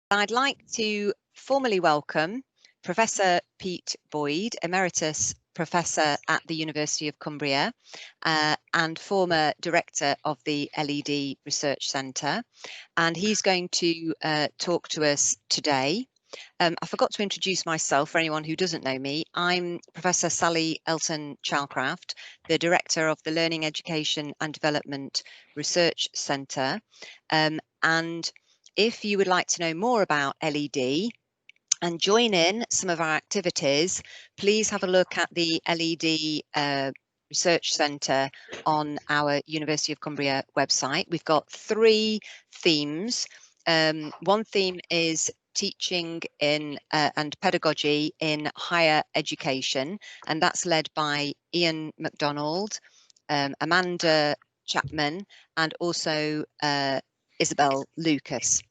I'd like to formally welcome Professor Pete Boyd, Emeritus Professor at the University of Cumbria and former Director of the LED Research Centre. And he's going to talk to us today. I forgot to introduce myself for anyone who doesn't know me. I'm Professor Sally Elton-Chalcraft, the Director of the Learning, Education and Development Research Centre. And if you would like to know more about LED and join in some of our activities, please have a look at the LED Research Centre on our University of Cumbria website. We've got 3 themes. One theme is teaching in and pedagogy in higher education, and that's led by Ian MacDonald, Amanda Chapman, and also Isabel Lucas.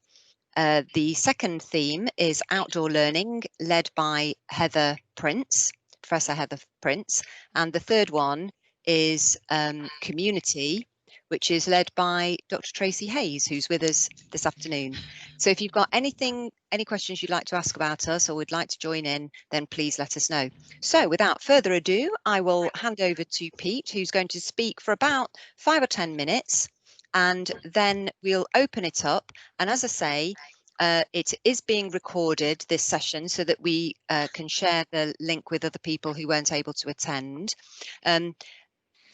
The second theme is outdoor learning, led by Heather Prince, Professor Heather Prince, and the third one is community, which is led by Dr. Tracy Hayes, who's with us this afternoon. So if you've got any questions you'd like to ask about us or would like to join in, then please let us know. So without further ado, I will hand over to Pete, who's going to speak for about 5 or 10 minutes. And then we'll open it up. And as I say, it is being recorded, this session, so that we can share the link with other people who weren't able to attend.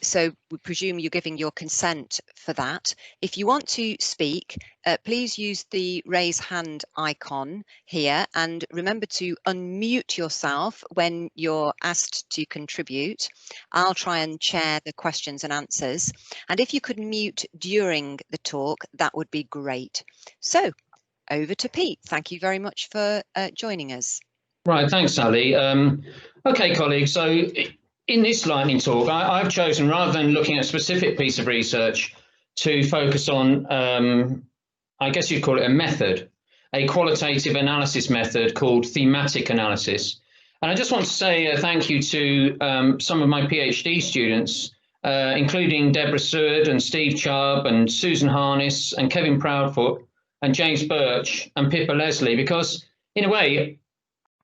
So we presume you're giving your consent for that. If you want to speak, please use the raise hand icon here, and remember to unmute yourself when you're asked to contribute. I'll try and chair the questions and answers. And if you could mute during the talk, that would be great. So over to Pete. Thank you very much for joining us. Right, thanks, Sally. Okay, colleagues, so in this lightning talk, I've chosen, rather than looking at a specific piece of research, to focus on, I guess you'd call it a method, a qualitative analysis method called thematic analysis. And I just want to say thank you to some of my PhD students, including Deborah Seward and Steve Chubb and Susan Harness and Kevin Proudfoot and James Birch and Pippa Leslie, because in a way,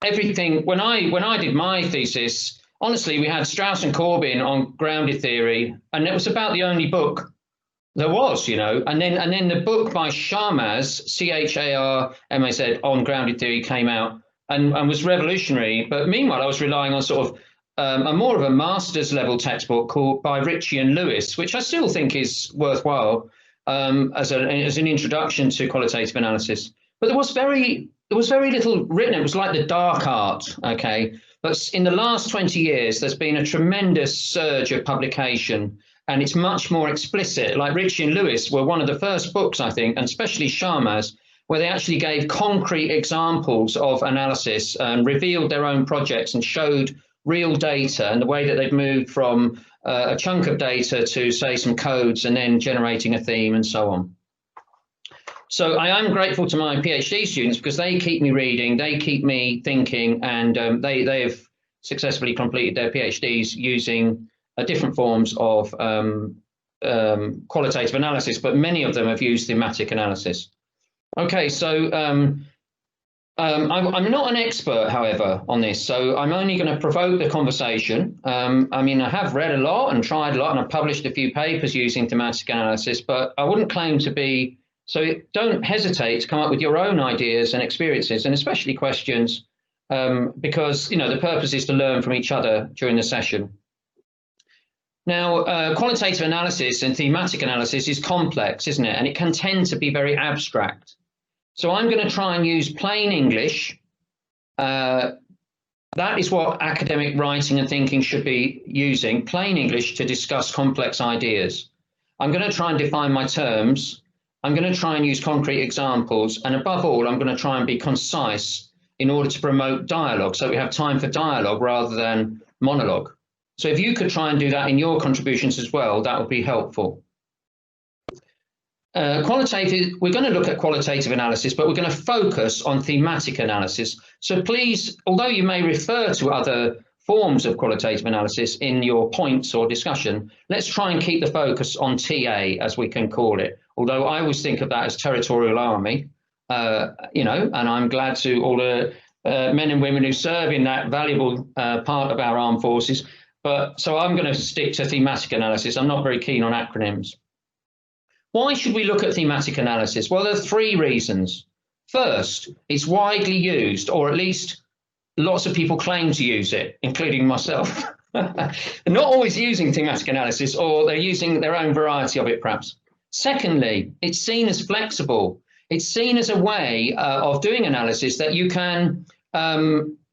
everything, when I did my thesis, honestly, we had Strauss and Corbin on grounded theory, and it was about the only book there was, you know. And then the book by Sharmaz, Charmaz, on grounded theory came out and was revolutionary. But meanwhile, I was relying on sort of a more of a master's level textbook called by Ritchie and Lewis, which I still think is worthwhile as an introduction to qualitative analysis. But there was very little written. It was like the dark art, okay. But in the last 20 years, there's been a tremendous surge of publication, and it's much more explicit. Like Ritchie and Lewis were one of the first books, I think, and especially Sharmaz, where they actually gave concrete examples of analysis and revealed their own projects and showed real data and the way that they've moved from a chunk of data to, say, some codes and then generating a theme and so on. So I am grateful to my PhD students because they keep me reading, they keep me thinking, and they have successfully completed their PhDs using different forms of qualitative analysis, but many of them have used thematic analysis. Okay, so I'm not an expert, however, on this, so I'm only going to provoke the conversation. I mean, I have read a lot and tried a lot, and I've published a few papers using thematic analysis, but I wouldn't claim to be. So don't hesitate to come up with your own ideas and experiences, and especially questions, because, you know, the purpose is to learn from each other during the session. Now, qualitative analysis and thematic analysis is complex, isn't it? And it can tend to be very abstract. So I'm going to try and use plain English. That is what academic writing and thinking should be using, plain English, to discuss complex ideas. I'm going to try and define my terms. I'm going to try and use concrete examples, and above all, I'm going to try and be concise in order to promote dialogue, so we have time for dialogue rather than monologue. So if you could try and do that in your contributions as well, that would be helpful. We're going to look at qualitative analysis, but we're going to focus on thematic analysis. So please, although you may refer to other forms of qualitative analysis in your points or discussion, let's try and keep the focus on TA, as we can call it. Although I always think of that as territorial army, you know, and I'm glad to all the men and women who serve in that valuable part of our armed forces. But so I'm going to stick to thematic analysis. I'm not very keen on acronyms. Why should we look at thematic analysis? Well, there are three reasons. First, it's widely used, or at least lots of people claim to use it, including myself. They're not always using thematic analysis, or they're using their own variety of it, perhaps. Secondly, it's seen as flexible. It's seen as a way of doing analysis that you can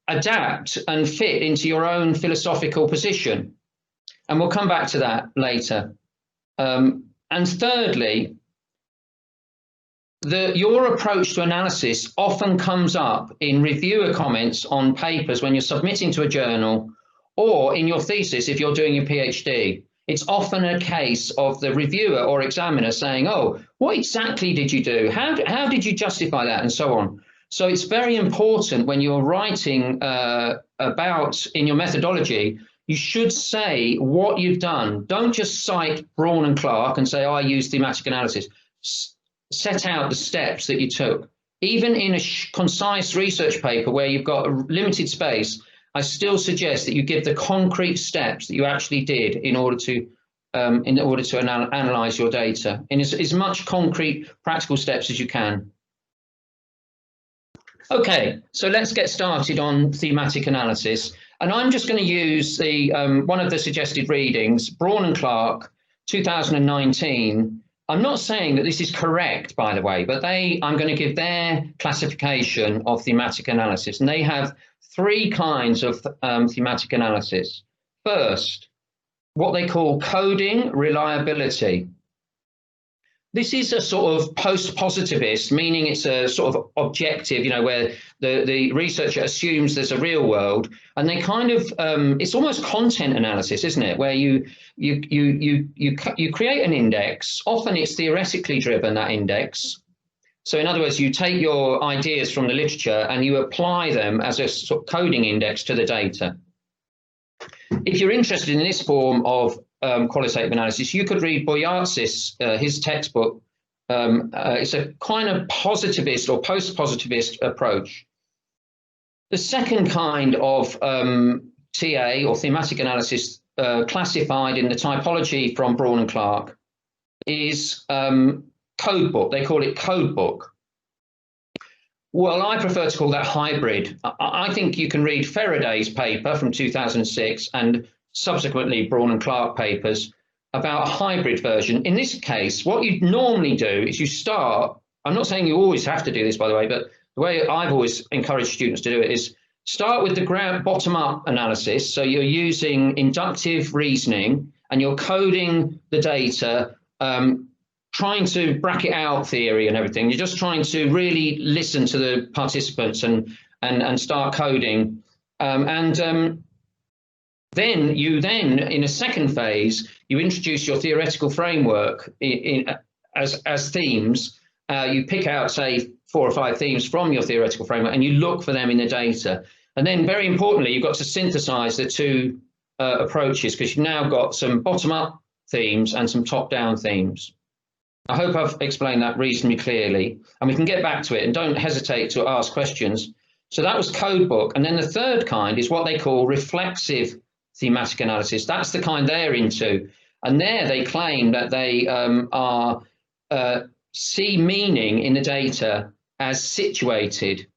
adapt and fit into your own philosophical position. And we'll come back to that later. And thirdly, your approach to analysis often comes up in reviewer comments on papers when you're submitting to a journal, or in your thesis if you're doing your PhD. It's often a case of the reviewer or examiner saying, oh, what exactly did you do? How did you justify that? And so on. So it's very important when you're writing about in your methodology, you should say what you've done. Don't just cite Braun and Clarke and say, oh, I used thematic analysis. Set out the steps that you took. Even in a concise research paper where you've got a limited space, I still suggest that you give the concrete steps that you actually did in order to analyze your data in as much concrete, practical steps as you can. Okay, so let's get started on thematic analysis. And I'm just going to use the one of the suggested readings, Braun and Clarke, 2019. I'm not saying that this is correct, by the way, but I'm going to give their classification of thematic analysis. And they have three kinds of thematic analysis. First, what they call coding reliability. This is a sort of post-positivist, meaning it's a sort of objective, you know, where the researcher assumes there's a real world, and they kind of it's almost content analysis, isn't it? Where you create an index. Often it's theoretically driven, that index. So in other words, you take your ideas from the literature and you apply them as a sort of coding index to the data. If you're interested in this form of qualitative analysis, you could read Boyatzis, his textbook. It's a kind of positivist or post-positivist approach. The second kind of TA or thematic analysis classified in the typology from Braun and Clarke is codebook. They call it codebook. Well, I prefer to call that hybrid. I think you can read Faraday's paper from 2006 and subsequently Braun and Clarke papers about a hybrid version. In this case, what you normally do is you start, I'm not saying you always have to do this, by the way, but the way I've always encouraged students to do it is start with the bottom-up analysis. So you're using inductive reasoning and you're coding the data, trying to bracket out theory and everything. You're just trying to really listen to the participants and start coding. Then in a second phase, you introduce your theoretical framework as themes. You pick out, say, 4 or 5 themes from your theoretical framework, and you look for them in the data. And then, very importantly, you've got to synthesize the two approaches, because you've now got some bottom-up themes and some top-down themes. I hope I've explained that reasonably clearly, and we can get back to it, and don't hesitate to ask questions. So that was codebook. And then the third kind is what they call reflexive thematic analysis. That's the kind they're into. And there they claim that they see meaning in the data as situated,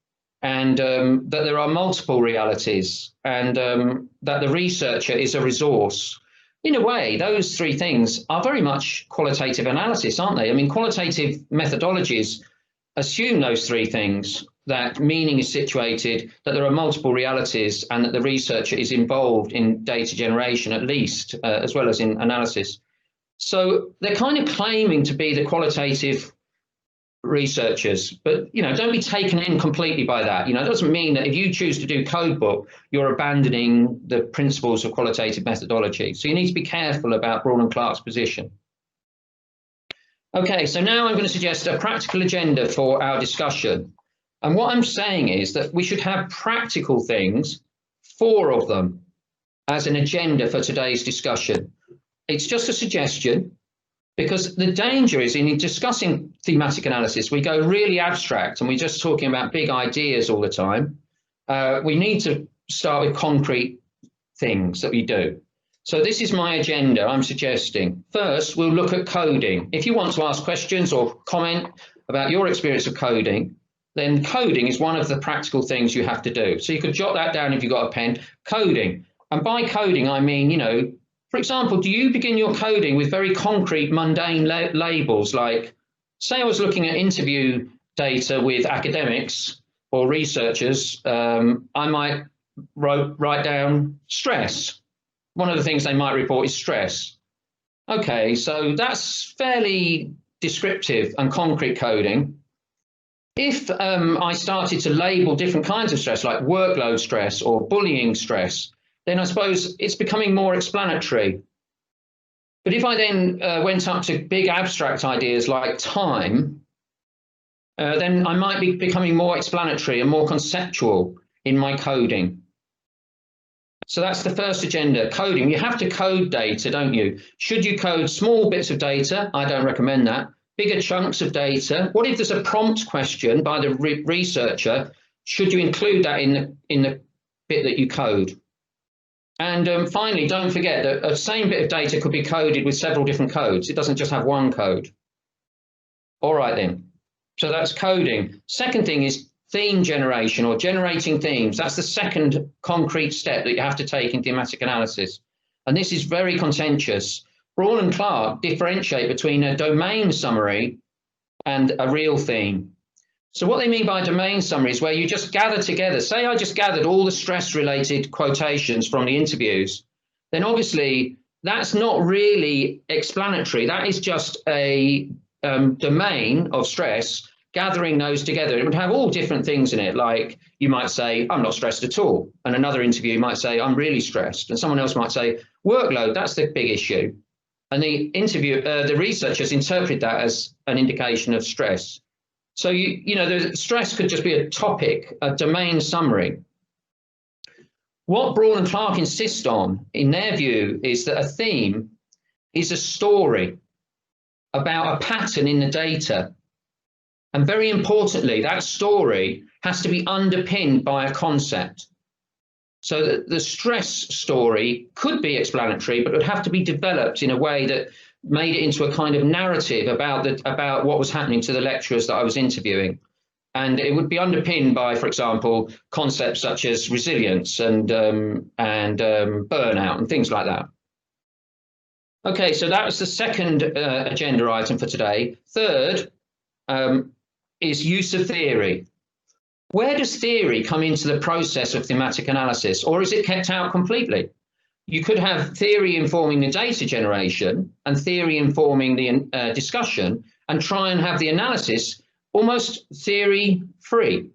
and that there are multiple realities, and that the researcher is a resource. In a way, those three things are very much qualitative analysis, aren't they? I mean, qualitative methodologies assume those three things, that meaning is situated, that there are multiple realities, and that the researcher is involved in data generation, at least, as well as in analysis. So they're kind of claiming to be the qualitative researchers, but, you know, don't be taken in completely by that. You know, it doesn't mean that if you choose to do codebook, you're abandoning the principles of qualitative methodology. So you need to be careful about Braun and Clarke's position. Okay, so now I'm going to suggest a practical agenda for our discussion. And what I'm saying is that we should have practical things, 4 of them, as an agenda for today's discussion. It's just a suggestion. Because the danger is in discussing thematic analysis, we go really abstract and we're just talking about big ideas all the time. We need to start with concrete things that we do. So this is my agenda I'm suggesting. First, we'll look at coding. If you want to ask questions or comment about your experience of coding, then coding is one of the practical things you have to do. So you could jot that down if you've got a pen. Coding. And by coding, I mean, you know, for example, do you begin your coding with very concrete, mundane labels? Like, say I was looking at interview data with academics or researchers, I might write down stress. One of the things they might report is stress. Okay, so that's fairly descriptive and concrete coding. If I started to label different kinds of stress, like workload stress or bullying stress, then I suppose it's becoming more explanatory. But if I then went up to big abstract ideas like time, then I might be becoming more explanatory and more conceptual in my coding. So that's the first agenda, coding. You have to code data, don't you? Should you code small bits of data? I don't recommend that. Bigger chunks of data. What if there's a prompt question by the researcher? Should you include that in the bit that you code? And finally, don't forget that a same bit of data could be coded with several different codes. It doesn't just have one code. All right then. So that's coding. Second thing is theme generation or generating themes. That's the second concrete step that you have to take in thematic analysis. And this is very contentious. Braun and Clarke differentiate between a domain summary and a real theme. So what they mean by domain summary is where you just gather together. Say I just gathered all the stress-related quotations from the interviews, then obviously that's not really explanatory. That is just a domain of stress, gathering those together. It would have all different things in it, like you might say, I'm not stressed at all. And another interview might say, I'm really stressed. And someone else might say, workload, that's the big issue. And the researchers interpret that as an indication of stress. So, you know, the stress could just be a topic, a domain summary. What Braun and Clarke insist on, in their view, is that a theme is a story about a pattern in the data. And very importantly, that story has to be underpinned by a concept. So the stress story could be explanatory, but it would have to be developed in a way that made it into a kind of narrative about what was happening to the lecturers that I was interviewing. And it would be underpinned by, for example, concepts such as resilience and burnout and things like that. Okay, so that was the second agenda item for today. Third is use of theory. Where does theory come into the process of thematic analysis, or is it kept out completely? You could have theory informing the data generation and theory informing the discussion, and try and have the analysis almost theory-free.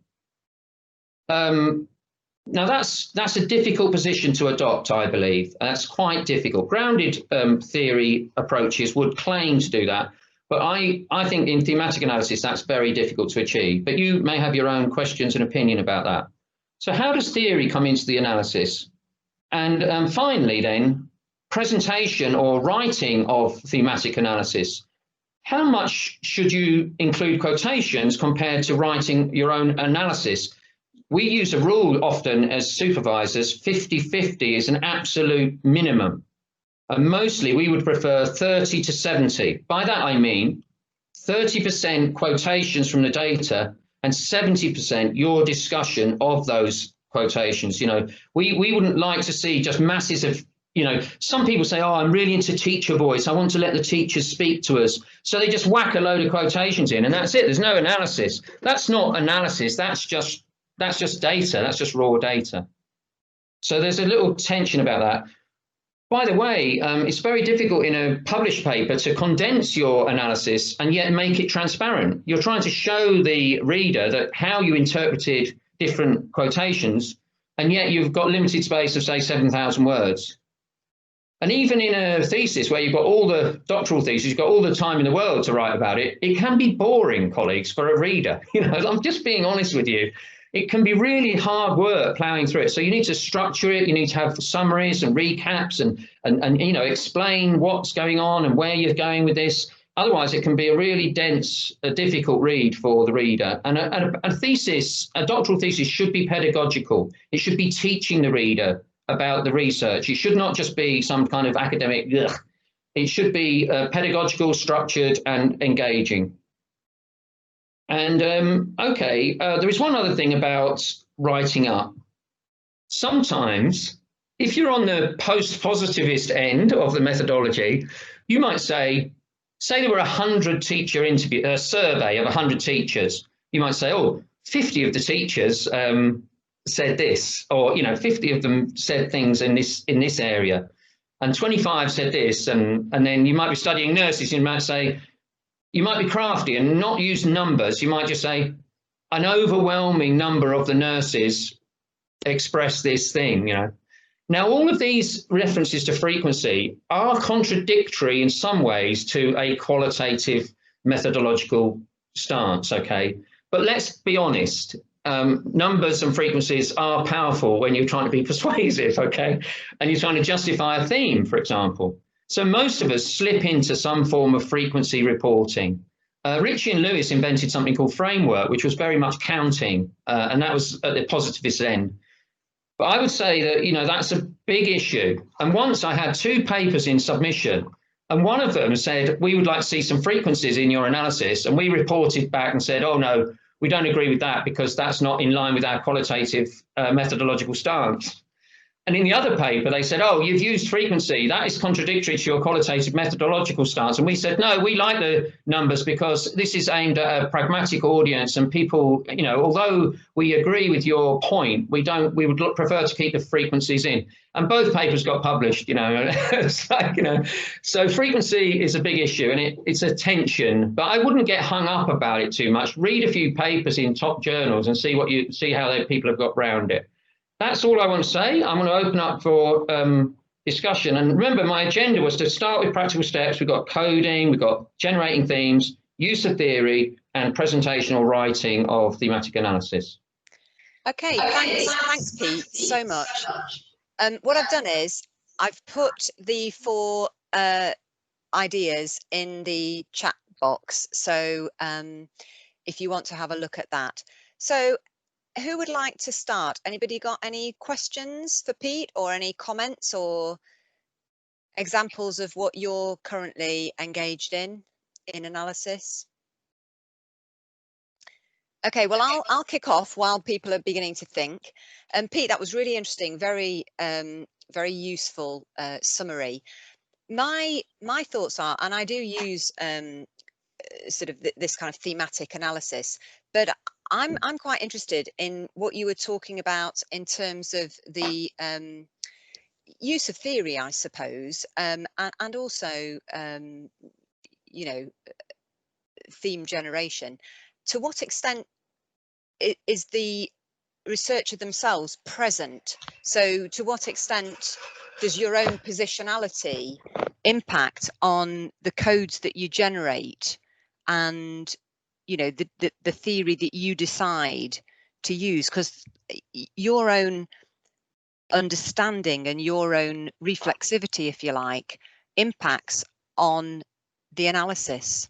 Now that's a difficult position to adopt, I believe. That's quite difficult. Grounded theory approaches would claim to do that, but I think in thematic analysis that's very difficult to achieve. But you may have your own questions and opinion about that. So how does theory come into the analysis? And finally then, presentation or writing of thematic analysis. How much should you include quotations compared to writing your own analysis? We use a rule often as supervisors, 50-50 is an absolute minimum. And mostly we would prefer 30 to 70. By that I mean 30% quotations from the data and 70% your discussion of those quotations. You know, we wouldn't like to see just masses of, you know, some people say, oh, I'm really into teacher voice. I want to let the teachers speak to us. So they just whack a load of quotations in and that's it. There's no analysis. That's not analysis. That's just data. That's just raw data. So there's a little tension about that. By the way, it's very difficult in a published paper to condense your analysis and yet make it transparent. You're trying to show the reader that how you interpreted different quotations, and yet you've got limited space of, say, 7,000 words. And even in a thesis where you've got all the doctoral thesis, you've got all the time in the world to write about it, it can be boring, colleagues, for a reader. You know, I'm just being honest with you. It can be really hard work plowing through it. So you need to structure it. You need to have summaries and recaps and you know, explain what's going on and where you're going with this. Otherwise, it can be a really dense, difficult read for the reader. And a thesis, a doctoral thesis, should be pedagogical. It should be teaching the reader about the research. It should not just be some kind of academic, ugh. It should be pedagogical, structured, and engaging. And there is one other thing about writing up. Sometimes, if you're on the post-positivist end of the methodology, you might say there were 100 teacher interview, a survey of 100 teachers. You might say, oh, 50 of the teachers said this, or 50 of them said things in this area, and 25 said this, and then you might be studying nurses. You might say, you might be crafty and not use numbers. You might just say, an overwhelming number of the nurses express this thing, Now, all of these references to frequency are contradictory in some ways to a qualitative methodological stance, okay? But let's be honest, numbers and frequencies are powerful when you're trying to be persuasive, okay? And you're trying to justify a theme, for example. So most of us slip into some form of frequency reporting. Ritchie and Lewis invented something called framework, which was very much counting, and that was at the positivist end. But I would say that, that's a big issue. And once I had 2 papers in submission, and one of them said, we would like to see some frequencies in your analysis. And we reported back and said, oh, no, we don't agree with that because that's not in line with our qualitative methodological stance. And in the other paper, they said, oh, you've used frequency. That is contradictory to your qualitative methodological stance. And we said, no, we like the numbers because this is aimed at a pragmatic audience and people, although we agree with your point, we would prefer to keep the frequencies in. And both papers got published, It's like, so frequency is a big issue and it's a tension, but I wouldn't get hung up about it too much. Read a few papers in top journals and see how people have got around it. That's all I want to say. I'm going to open up for discussion. And remember, my agenda was to start with practical steps. We've got coding, we've got generating themes, use of theory, and presentational writing of thematic analysis. Okay, thanks, Pete, so much. What I've done is I've put the 4 ideas in the chat box. So if you want to have a look at that. So who would like to start? Anybody got any questions for Pete or any comments or examples of what you're currently engaged in analysis? Okay, well, I'll kick off while people are beginning to think. Pete, that was really interesting, very useful summary. My thoughts are, and I do use sort of this kind of thematic analysis, but I'm quite interested in what you were talking about in terms of the use of theory, I suppose, and also theme generation. To what extent is the researcher themselves present? So to what extent does your own positionality impact on the codes that you generate and the theory that you decide to use? Because your own understanding and your own reflexivity, if you like, impacts on the analysis.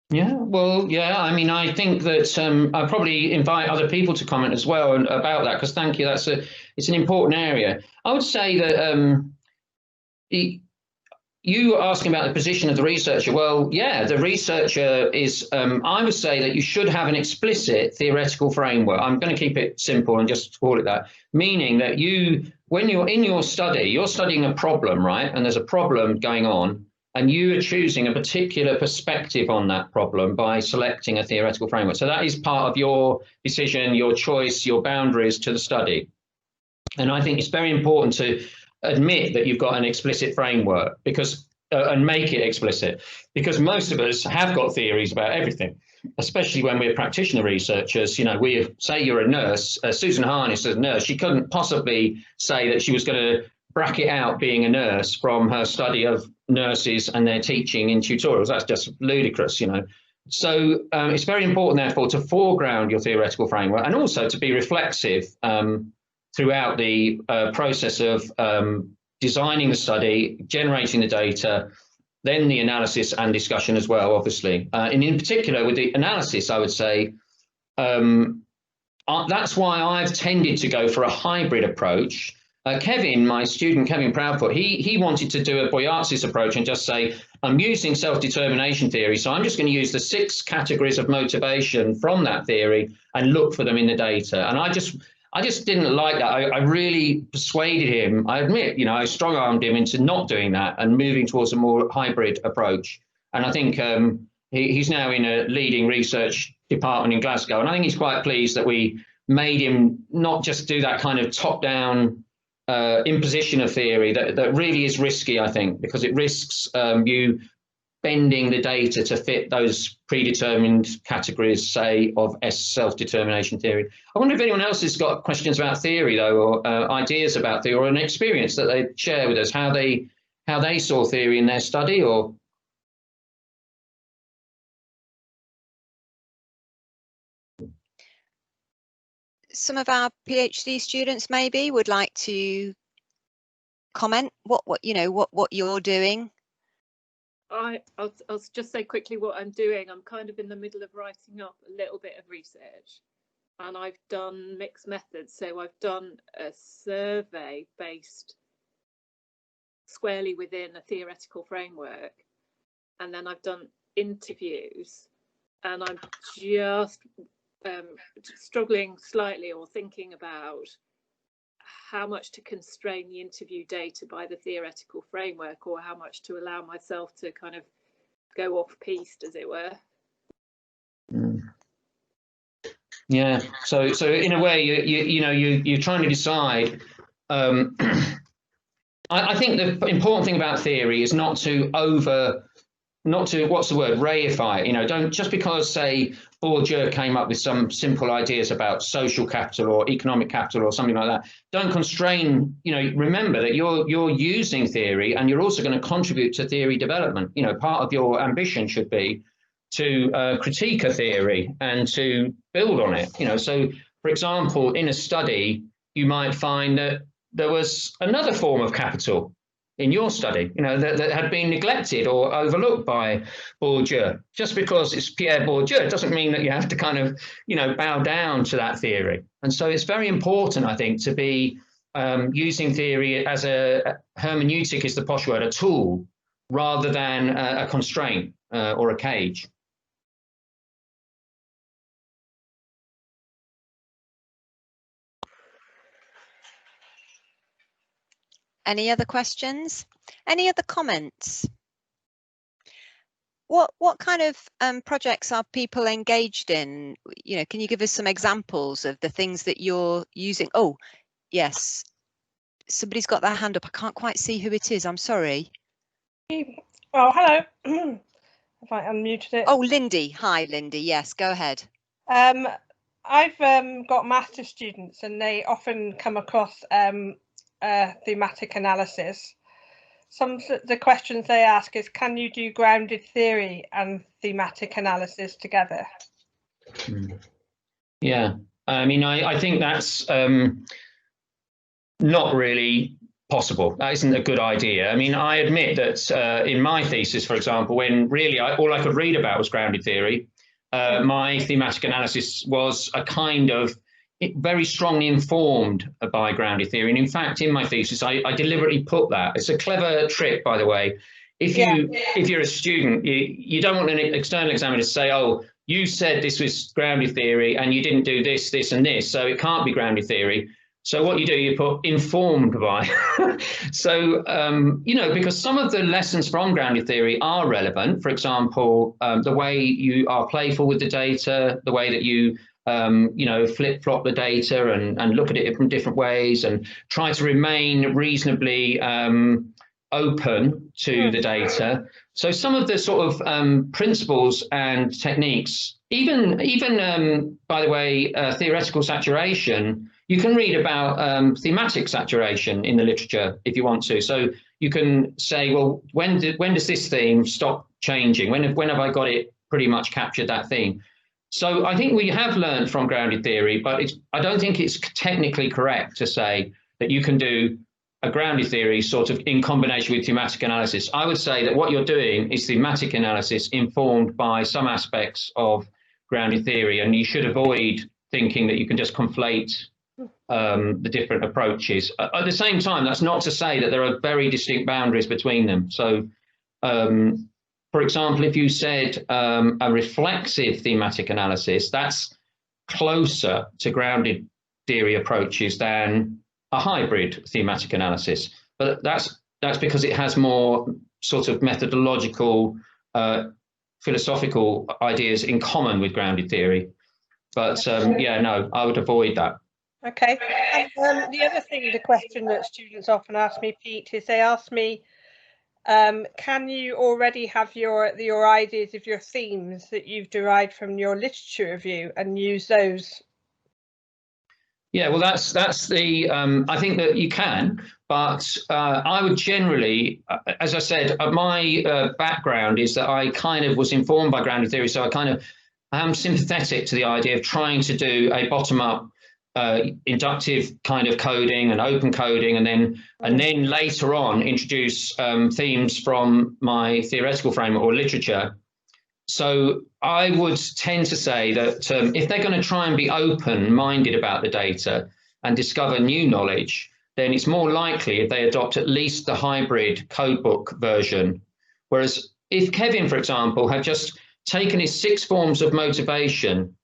Yeah, well, yeah, I mean, I think that I'll probably invite other people to comment as well about that, because thank you, it's an important area. I would say that you were asking about the position of the researcher. Well, yeah, the researcher is, I would say that you should have an explicit theoretical framework. I'm going to keep it simple and just call it that, meaning that when you're in your study, you're studying a problem, right? And there's a problem going on, and you are choosing a particular perspective on that problem by selecting a theoretical framework. So that is part of your decision, your choice, your boundaries to the study. And I think it's very important to admit that you've got an explicit framework, because and make it explicit, because most of us have got theories about everything, especially when we're practitioner researchers. We say you're a nurse. Susan Harness is a nurse. She couldn't possibly say that she was going to bracket out being a nurse from her study of nurses and their teaching in tutorials. That's just ludicrous, So it's very important, therefore, to foreground your theoretical framework and also to be reflexive throughout the process of designing the study, generating the data, then the analysis and discussion as well, obviously. And in particular with the analysis, I would say, that's why I've tended to go for a hybrid approach. Kevin, my student, Kevin Proudfoot, he wanted to do a Boyatzis approach and just say, I'm using self-determination theory, so I'm just going to use the 6 categories of motivation from that theory and look for them in the data. And I just didn't like that. I really persuaded him. I admit, you know, I strong-armed him into not doing that and moving towards a more hybrid approach. And I think he's now in a leading research department in Glasgow. And I think he's quite pleased that we made him not just do that kind of top-down imposition of theory that really is risky, I think, because it risks you bending the data to fit those predetermined categories, say, of self-determination theory. I wonder if anyone else has got questions about theory, though, or ideas about theory, or an experience that they share with us, how they saw theory in their study, or... Some of our PhD students maybe would like to comment what you're doing. I'll just say quickly what I'm doing. I'm kind of in the middle of writing up a little bit of research, and I've done mixed methods. So I've done a survey based squarely within a theoretical framework, and then I've done interviews, and I'm just struggling slightly or thinking about how much to constrain the interview data by the theoretical framework, or how much to allow myself to kind of go off piste, as it were. Yeah. So in a way, you're trying to decide. I think the important thing about theory is not to what's the word, reify it. You know, don't just because, say, Bourdieu came up with some simple ideas about social capital or economic capital or something like that, don't constrain, you know, remember that you're using theory and you're also going to contribute to theory development. You know, part of your ambition should be to critique a theory and to build on it. You know, so for example, in a study, you might find that there was another form of capital in your study, you know, that had been neglected or overlooked by Bourdieu. Just because it's Pierre Bourdieu doesn't mean that you have to kind of, you know, bow down to that theory. And so it's very important, I think, to be using theory as a hermeneutic is the posh word, a tool, rather than a constraint or a cage. Any other questions? Any other comments? What kind of projects are people engaged in? You know, can you give us some examples of the things that you're using? Oh, yes. Somebody's got their hand up. I can't quite see who it is. I'm sorry. Oh, hello. Have I unmuted it? Oh, Lindy. Hi, Lindy. Yes, go ahead. I've got master's students, and they often come across thematic analysis. Some of the questions they ask is, can you do grounded theory and thematic analysis together? Yeah, I mean, I think that's not really possible. That isn't a good idea. I mean, I admit that in my thesis, for example, when really all I could read about was grounded theory, my thematic analysis was a kind of very strongly informed by grounded theory. And in fact, in my thesis, I deliberately put that. It's a clever trick, by the way. If you're a student, you don't want an external examiner to say, oh, you said this was grounded theory and you didn't do this, this and this, so it can't be grounded theory. So what you do, you put informed by. So, you know, because some of the lessons from grounded theory are relevant. For example, the way you are playful with the data, the way that you you know, flip-flop the data and look at it from different ways and try to remain reasonably open to the data. So some of the sort of principles and techniques, even by the way, theoretical saturation, you can read about thematic saturation in the literature if you want to. So you can say, well, when does this theme stop changing? When have I got it pretty much captured that theme? So I think we have learned from grounded theory, but I don't think it's technically correct to say that you can do a grounded theory sort of in combination with thematic analysis. I would say that what you're doing is thematic analysis informed by some aspects of grounded theory, and you should avoid thinking that you can just conflate the different approaches. At the same time, that's not to say that there are very distinct boundaries between them. So, for example, if you said a reflexive thematic analysis, that's closer to grounded theory approaches than a hybrid thematic analysis. But that's because it has more sort of methodological, philosophical ideas in common with grounded theory. But yeah, no, I would avoid that. Okay. And the other thing, the question that students often ask me, Pete, is they ask me, can you already have your ideas of your themes that you've derived from your literature review and use those? Yeah, well, that's the, I think that you can, but I would generally, as I said, my background is that I kind of was informed by grounded theory, so I am sympathetic to the idea of trying to do a bottom-up inductive kind of coding and open coding, and then later on introduce themes from my theoretical framework or literature. So I would tend to say that if they're going to try and be open-minded about the data and discover new knowledge, then it's more likely if they adopt at least the hybrid codebook version. Whereas if Kevin, for example, had just taken his 6 forms of motivation,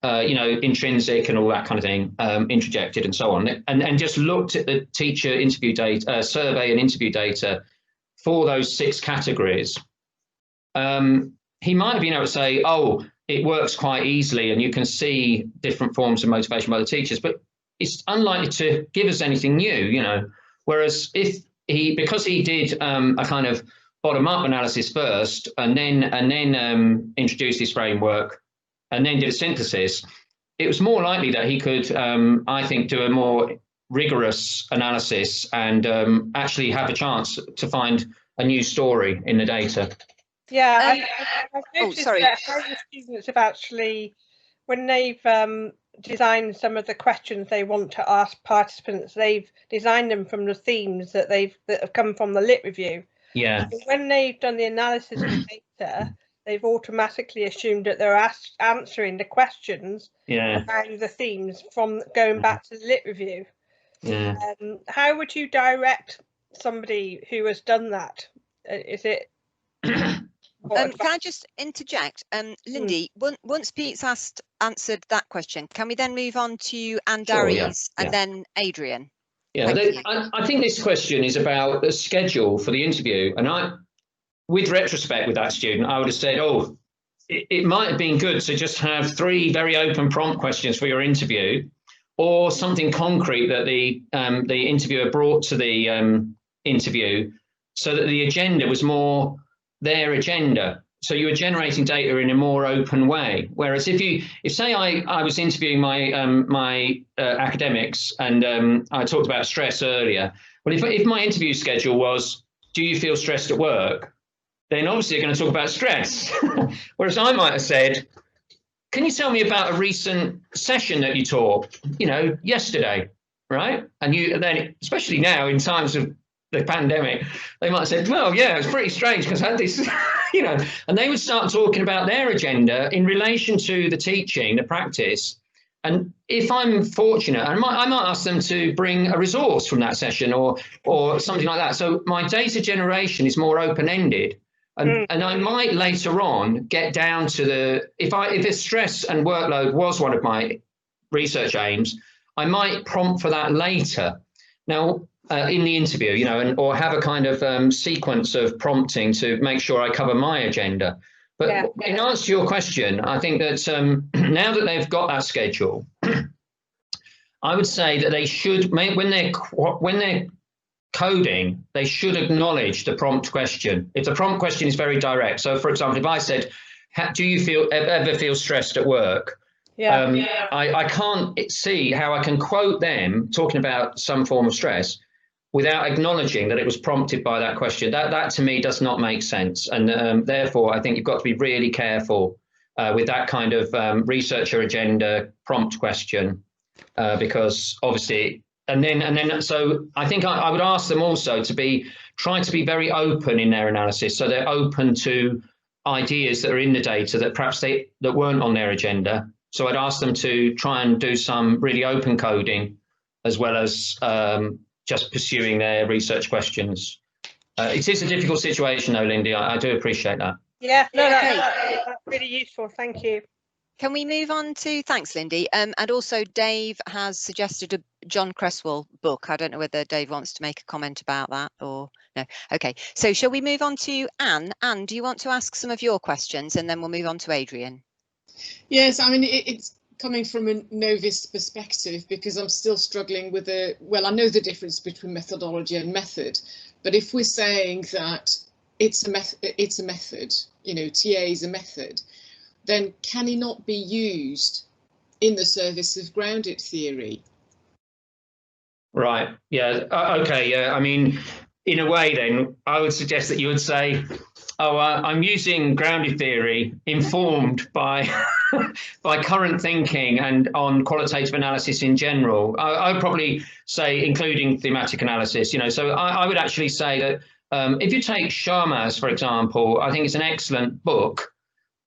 intrinsic and all that kind of thing, introjected and so on, and just looked at the teacher interview data, survey and interview data for those 6 categories, he might have been able to say, oh, it works quite easily and you can see different forms of motivation by the teachers, but it's unlikely to give us anything new, Whereas because he did a kind of bottom-up analysis first and then introduced his framework and then did a synthesis, it was more likely that he could, I think, do a more rigorous analysis and actually have a chance to find a new story in the data. Yeah, I've noticed that how the students have actually, when they've designed some of the questions they want to ask participants, they've designed them from the themes that have come from the lit review. Yeah. So when they've done the analysis of the data, they've automatically assumed that they're answering the questions around the themes from going back to the lit review. Yeah. How would you direct somebody who has done that? Is it? Can I just interject? Lindy, once Pete's answered that question, can we then move on to Andari's and then Adrian? Yeah, I think this question is about the schedule for the interview. And with retrospect with that student, I would have said, oh, it might have been good to just have 3 very open prompt questions for your interview, or something concrete that the interviewer brought to the interview, so that the agenda was more their agenda. So you were generating data in a more open way. Whereas if say I was interviewing my academics and I talked about stress earlier, well, if my interview schedule was, do you feel stressed at work? Then obviously you're going to talk about stress. Whereas I might have said, can you tell me about a recent session that you taught, yesterday, right? And then, especially now in times of the pandemic, they might have said, well, yeah, it's pretty strange because I had this, and they would start talking about their agenda in relation to the teaching, the practice. And if I'm fortunate, I might ask them to bring a resource from that session or something like that. So my data generation is more open-ended. And I might later on get down to if stress and workload was one of my research aims, I might prompt for that later. Now, in the interview, or have a kind of sequence of prompting to make sure I cover my agenda. But in answer to your question, I think that now that they've got that schedule, I would say that they should, when they're coding, they should acknowledge the prompt question. If the prompt question is very direct. So, for example, if I said, do you ever feel stressed at work? I can't see how I can quote them talking about some form of stress without acknowledging that it was prompted by that question. That to me does not make sense. And therefore, I think you've got to be really careful with that kind of researcher agenda prompt question, because obviously then so I think I would ask them also to try to be very open in their analysis, so they're open to ideas that are in the data that perhaps that weren't on their agenda. So I'd ask them to try and do some really open coding, as well as just pursuing their research questions. It is a difficult situation though, Lindy. I do appreciate that. Yeah, no, that's really useful. Thank you. Can we move on to, thanks, Lindy. And also Dave has suggested a John Cresswell book. I don't know whether Dave wants to make a comment about that or no. Okay, so shall we move on to Anne? Anne, do you want to ask some of your questions and then we'll move on to Adrian? Yes, I mean, it's coming from a novice perspective because I'm still struggling with well, I know the difference between methodology and method, but if we're saying that it's a method, you know, TA is a method, then can it not be used in the service of grounded theory? Right. Yeah. Okay. Yeah. I mean, in a way, then I would suggest that you would say, "Oh, I'm using grounded theory informed by by current thinking and on qualitative analysis in general." I would probably say, including thematic analysis. You know, so I would actually say that if you take Sharma's, for example, I think it's an excellent book,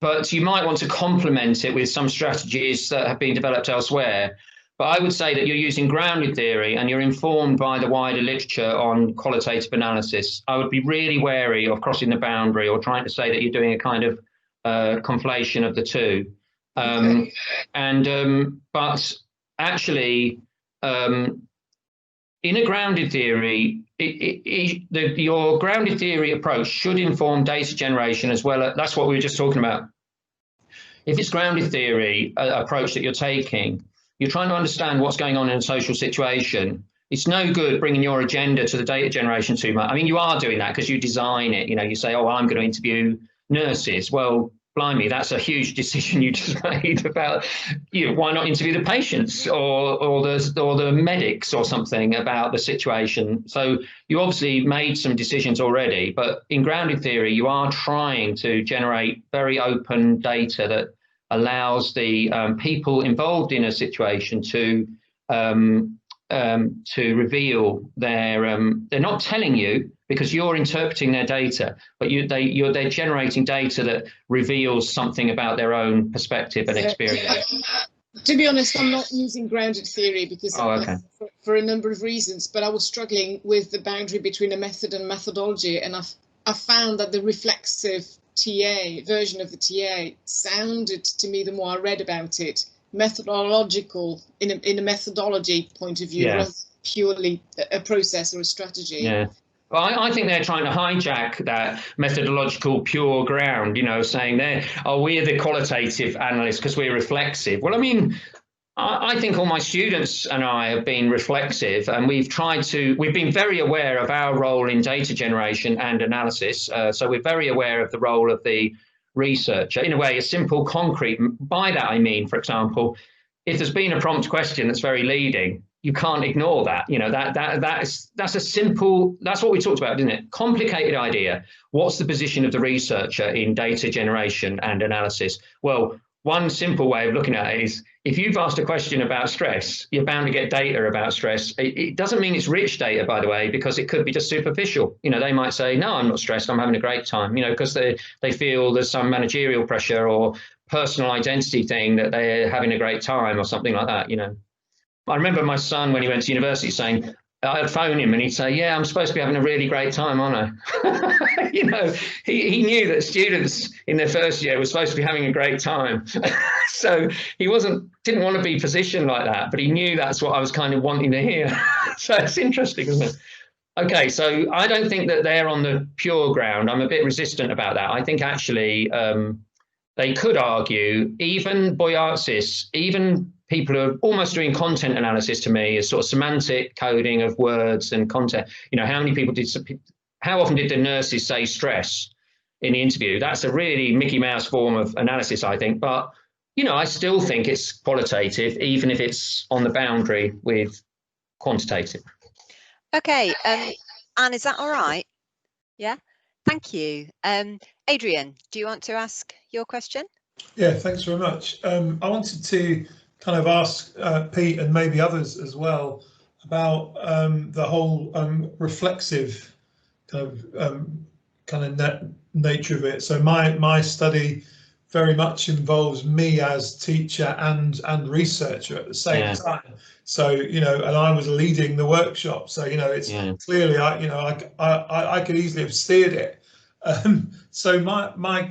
but you might want to complement it with some strategies that have been developed elsewhere. But I would say that you're using grounded theory and you're informed by the wider literature on qualitative analysis. I would be really wary of crossing the boundary or trying to say that you're doing a kind of conflation of the two. Okay. But actually, in a grounded theory, your grounded theory approach should inform data generation as well. That's what we were just talking about. If it's grounded theory approach that you're taking, you're trying to understand what's going on in a social situation. It's no good bringing your agenda to the data generation too much. I mean, you are doing that because you design it. You know, you say, "Oh, I'm going to interview nurses." Well, blimey, that's a huge decision you just made about, you know, why not interview the patients or the medics or something about the situation. So you obviously made some decisions already, but in grounded theory, you are trying to generate very open data that allows the people involved in a situation to reveal they're not telling you because you're interpreting their data, but they're generating data that reveals something about their own perspective and experience. To be honest, I'm not using grounded theory because for a number of reasons, but I was struggling with the boundary between a method and methodology, and I found that the reflexive TA version of the TA sounded to me, the more I read about it, methodological in a methodology point of view, rather than purely a process or a strategy. Yeah. Well, I think they're trying to hijack that methodological pure ground, you know, saying we're the qualitative analysts because we're reflexive. Well, I mean, I think all my students and I have been reflexive, and we've been very aware of our role in data generation and analysis. So we're very aware of the role of the researcher, in a way, a simple concrete. By that, I mean, for example, if there's been a prompt question that's very leading, you can't ignore that. You know, that's a simple, that's what we talked about, isn't it? Complicated idea. What's the position of the researcher in data generation and analysis? Well, one simple way of looking at it is, if you've asked a question about stress, you're bound to get data about stress. It doesn't mean it's rich data, by the way, because it could be just superficial. You know, they might say, "No, I'm not stressed, I'm having a great time," you know, because they feel there's some managerial pressure or personal identity thing that they're having a great time or something like that, you know. I remember my son, when he went to university, saying, I'd phone him and he'd say, "Yeah, I'm supposed to be having a really great time, aren't I?" You know, he knew that students in their first year were supposed to be having a great time. So he didn't want to be positioned like that, but he knew that's what I was kind of wanting to hear. So it's interesting, isn't it? Okay, so I don't think that they're on the pure ground. I'm a bit resistant about that. I think actually they could argue, even Boyatzis, even people who are almost doing content analysis to me, is sort of semantic coding of words and content. You know, how often did the nurses say stress in the interview? That's a really Mickey Mouse form of analysis, I think. But, you know, I still think it's qualitative, even if it's on the boundary with quantitative. Okay, Anne, is that all right? Yeah, thank you. Adrian, do you want to ask your question? Yeah, thanks very much. I wanted to kind of ask Pete and maybe others as well, about the whole reflexive kind of nature of it. So my study very much involves me as teacher and researcher at the same time. So, you know, and I was leading the workshop. So, you know, it's clearly, I could easily have steered it. So my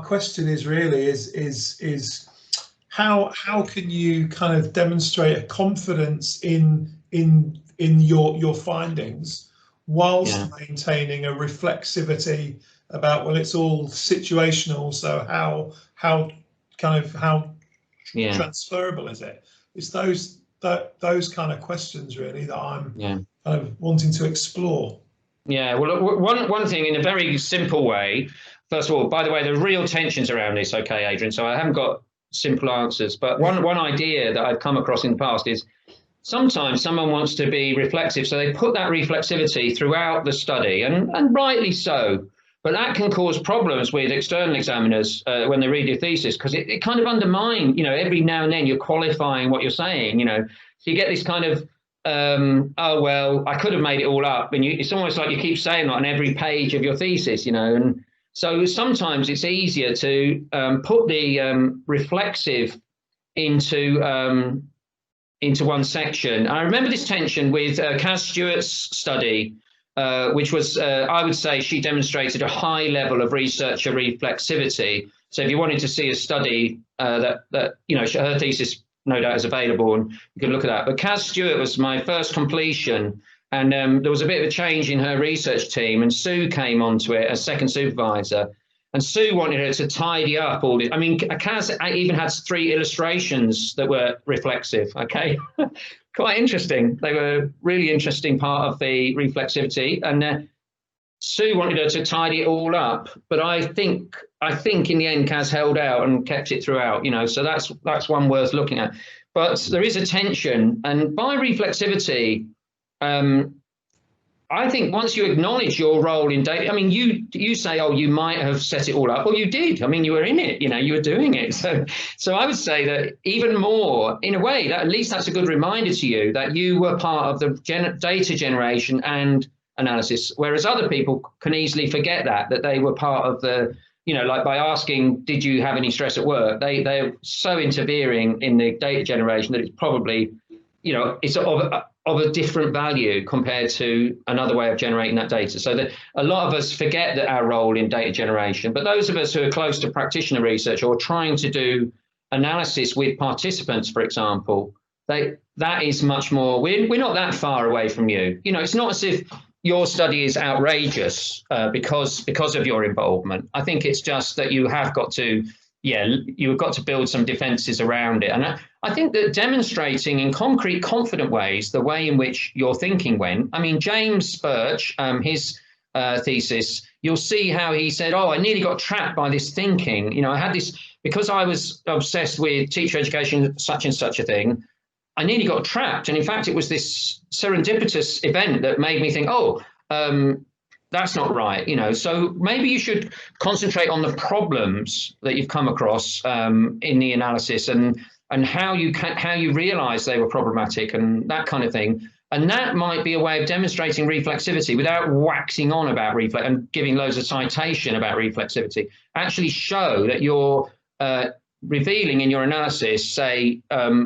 question is really is how can you kind of demonstrate a confidence in your findings whilst maintaining a reflexivity about, well, it's all situational, so how transferable is it? It's those kind of questions really that I'm kind of wanting to explore. Yeah, well, one thing in a very simple way, first of all, by the way, there are real tensions around this, okay, Adrian, so I haven't got simple answers, but one idea that I've come across in the past is sometimes someone wants to be reflexive, so they put that reflexivity throughout the study, and rightly so. But that can cause problems with external examiners when they read your thesis, because it kind of undermines, you know, every now and then you're qualifying what you're saying, you know. So you get this kind of, oh, well, I could have made it all up. And it's almost like you keep saying that on every page of your thesis, you know. And so sometimes it's easier to put the reflexive into one section. I remember this tension with Kaz Stewart's study, which was, I would say, she demonstrated a high level of researcher reflexivity. So if you wanted to see a study that you know, her thesis no doubt is available, and you can look at that. But Kaz Stewart was my first completion, and there was a bit of a change in her research team, and Sue came onto it as second supervisor. And Sue wanted her to tidy up all this. I mean, Kaz even had 3 illustrations that were reflexive, okay? Quite interesting. They were a really interesting part of the reflexivity. And Sue wanted her to tidy it all up. But I think in the end, Kaz held out and kept it throughout, you know, so that's one worth looking at. But there is a tension. And by reflexivity, I think once you acknowledge your role in data, I mean, you say, oh, you might have set it all up. Well, you did. I mean, you were in it, you know, you were doing it. So I would say that even more, in a way, that at least that's a good reminder to you that you were part of the data generation and analysis, whereas other people can easily forget that they were part of the, you know, like by asking, did you have any stress at work? They're so interfering in the data generation that it's probably, you know, it's of a different value compared to another way of generating that data. So that a lot of us forget that our role in data generation, but those of us who are close to practitioner research or trying to do analysis with participants, for example, that is much more, we're not that far away from you. You know, it's not as if your study is outrageous because of your involvement. I think it's just that you have got to, you've got to build some defenses around it. And I think that demonstrating in concrete, confident ways the way in which your thinking went. I mean, James Birch, his thesis, you'll see how he said, oh, I nearly got trapped by this thinking. You know, I had this, because I was obsessed with teacher education, such and such a thing, I nearly got trapped. And in fact, it was this serendipitous event that made me think, oh, that's not right, you know. So maybe you should concentrate on the problems that you've come across in the analysis and how you realize they were problematic and that kind of thing. And that might be a way of demonstrating reflexivity without waxing on about reflex and giving loads of citation about reflexivity. Actually show that you're revealing in your analysis, say,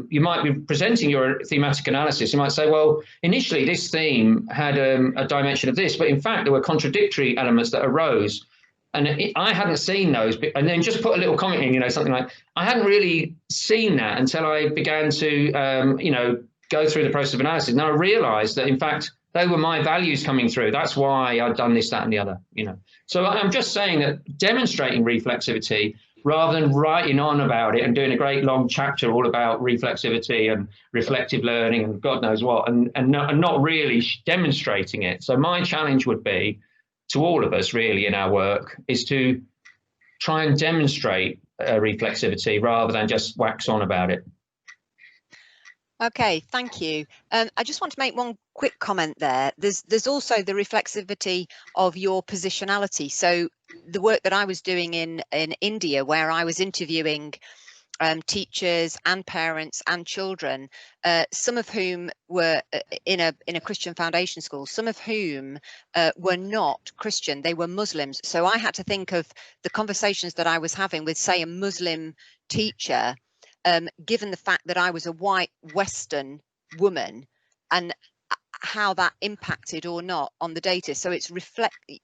you might be presenting your thematic analysis. You might say, well, initially this theme had a dimension of this, but in fact there were contradictory elements that arose. And I hadn't seen those, and then just put a little comment in, you know, something like, I hadn't really seen that until I began to, you know, go through the process of analysis. And I realized that, in fact, they were my values coming through. That's why I'd done this, that, and the other, you know. So I'm just saying that demonstrating reflexivity rather than writing on about it and doing a great long chapter all about reflexivity and reflective learning and God knows what, and not really demonstrating it. So my challenge would be, to all of us really in our work, is to try and demonstrate reflexivity rather than just wax on about it. Okay, thank you. I just want to make one quick comment there. There's also the reflexivity of your positionality. So the work that I was doing in India, where I was interviewing teachers and parents and children, some of whom were in a Christian foundation school, some of whom were not Christian, they were Muslims. So I had to think of the conversations that I was having with, say, a Muslim teacher, given the fact that I was a white Western woman, and how that impacted or not on the data. So it's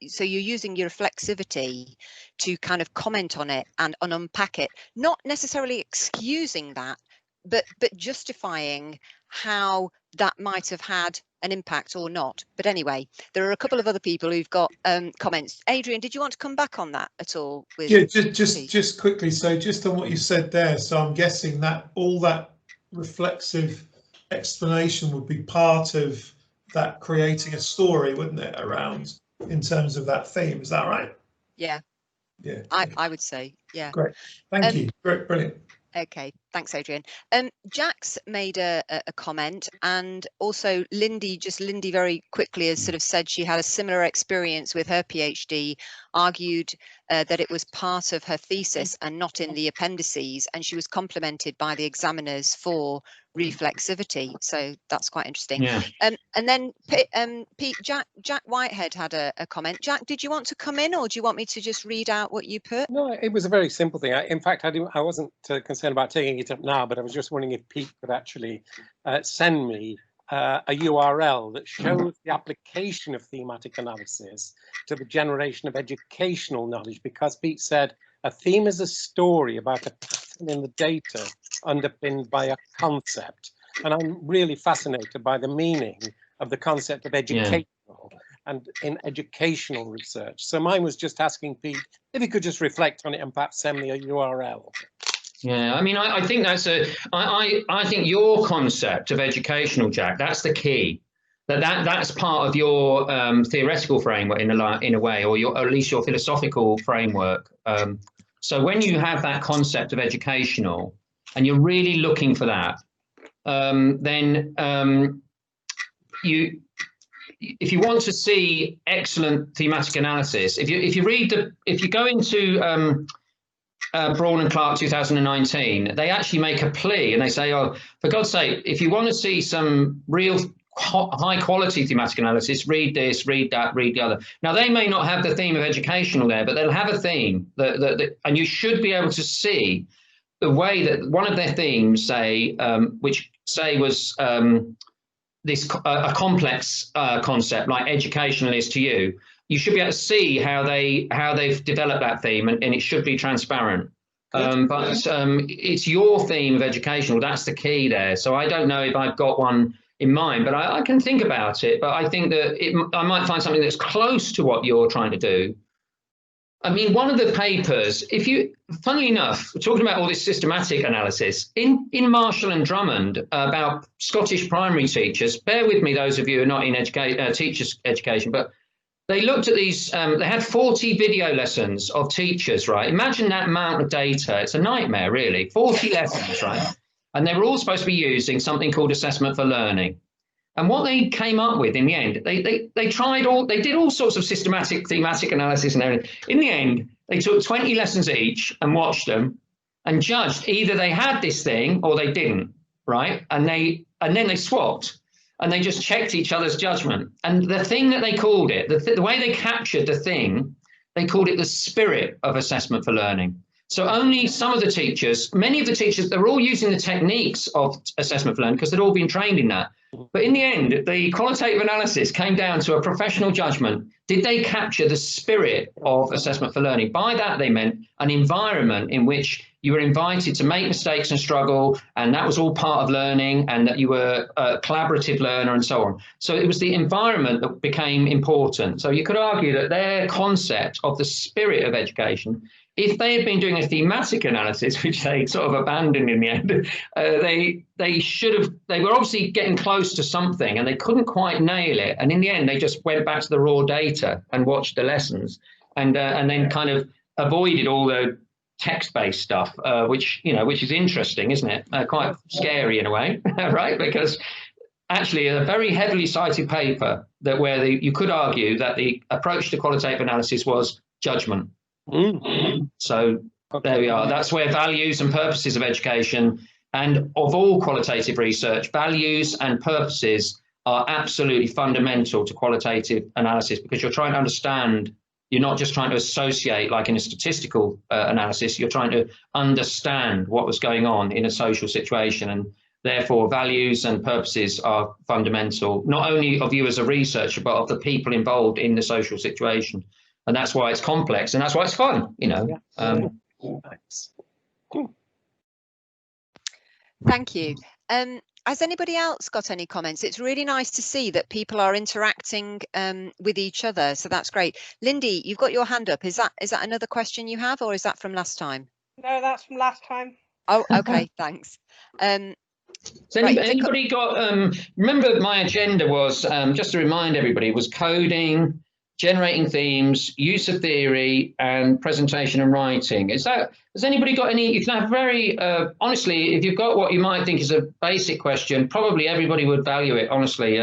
so you're using your reflexivity to kind of comment on it and unpack it, not necessarily excusing that, but justifying how that might have had an impact or not. But anyway, there are a couple of other people who've got comments. Adrian, did you want to come back on that at all? Yeah, just quickly. So just on what you said there, so I'm guessing that all that reflexive explanation would be part of that creating a story, wouldn't it, around, in terms of that theme? Is that right? Yeah. Yeah. I would say, yeah. Great. Thank you. Great, brilliant. Okay, thanks, Adrian. Jack's made a comment, and also Lindy very quickly has sort of said she had a similar experience with her PhD, argued that it was part of her thesis and not in the appendices, and she was complimented by the examiners for reflexivity. So that's quite interesting. Yeah. And then Pete, Jack Whitehead had a comment. Jack, did you want to come in, or do you want me to just read out what you put? No, it was a very simple thing. In fact, I wasn't concerned about taking it up now, but I was just wondering if Pete could actually send me a URL that shows the application of thematic analysis to the generation of educational knowledge, because Pete said a theme is a story about a pattern in the data underpinned by a concept. And I'm really fascinated by the meaning of the concept of educational and in educational research. So mine was just asking Pete if he could just reflect on it and perhaps send me a URL. Yeah, I mean, I think that's I think your concept of educational, Jack, that's the key. That's part of your theoretical framework in a way, or at least your philosophical framework. So when you have that concept of educational and you're really looking for that, then if you want to see excellent thematic analysis, if you go into Braun Clarke 2019, they actually make a plea and they say, oh, for God's sake, if you want to see some real high quality thematic analysis, read this, read that, read the other. Now, they may not have the theme of educational there, but they'll have a theme and you should be able to see the way that one of their themes was a complex concept like educational is to you. You should be able to see how they've developed that theme, and it should be transparent. But it's your theme of educational. That's the key there. So I don't know if I've got one in mind, but I can think about it. But I think that I might find something that's close to what you're trying to do. I mean, one of the papers, funnily enough, we're talking about all this systematic analysis in Marshall and Drummond about Scottish primary teachers. Bear with me, those of you who are not in teachers' education, but they looked at these, they had 40 video lessons of teachers, right? Imagine that amount of data. It's a nightmare, really. 40 lessons, right? And they were all supposed to be using something called assessment for learning. And what they came up with in the end, they did all sorts of systematic thematic analysis and everything. In the end, they took 20 lessons each and watched them and judged either they had this thing or they didn't, right? And then they swapped. And they just checked each other's judgment. And the thing that they called it, the way they captured the thing, they called it the spirit of assessment for learning. So only some of the teachers, many of the teachers, they're all using the techniques of assessment for learning because they'd all been trained in that. But in the end, the qualitative analysis came down to a professional judgment. Did they capture the spirit of assessment for learning? By that, they meant an environment in which you were invited to make mistakes and struggle, and that was all part of learning, and that you were a collaborative learner and so on. So it was the environment that became important. So you could argue that their concept of the spirit of education, if they had been doing a thematic analysis, which they sort of abandoned in the end, they were obviously getting close to something and they couldn't quite nail it. And in the end, they just went back to the raw data and watched the lessons and then kind of avoided all the text-based stuff, which is interesting, isn't it? Quite scary in a way, right? Because actually a very heavily cited paper you could argue that the approach to qualitative analysis was judgment. So Okay. There we are. That's where values and purposes of education and of all qualitative research, values and purposes are absolutely fundamental to qualitative analysis, because you're trying to understand. You're not just trying to associate like in a statistical analysis, you're trying to understand what was going on in a social situation, and therefore values and purposes are fundamental, not only of you as a researcher, but of the people involved in the social situation. And that's why it's complex, and that's why it's fun, you know. Yeah. Thank you. Has anybody else got any comments? It's really nice to see that people are interacting with each other, so that's great. Lindy, you've got your hand up. Is that another question you have, or is that from last time? No, that's from last time. Oh, okay, thanks. So anybody got, remember my agenda was, just to remind everybody, was coding, generating themes, use of theory, and presentation and writing. Has anybody got any? You can have very, honestly, if you've got what you might think is a basic question, probably everybody would value it, honestly,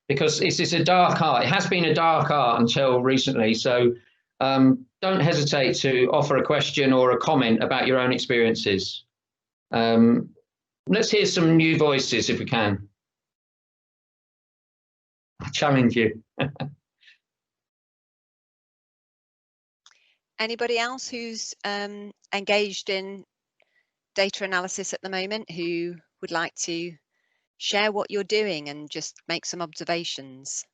because it's a dark art. It has been a dark art until recently. So don't hesitate to offer a question or a comment about your own experiences. Let's hear some new voices if we can. I challenge you. Anybody else who's engaged in data analysis at the moment who would like to share what you're doing and just make some observations?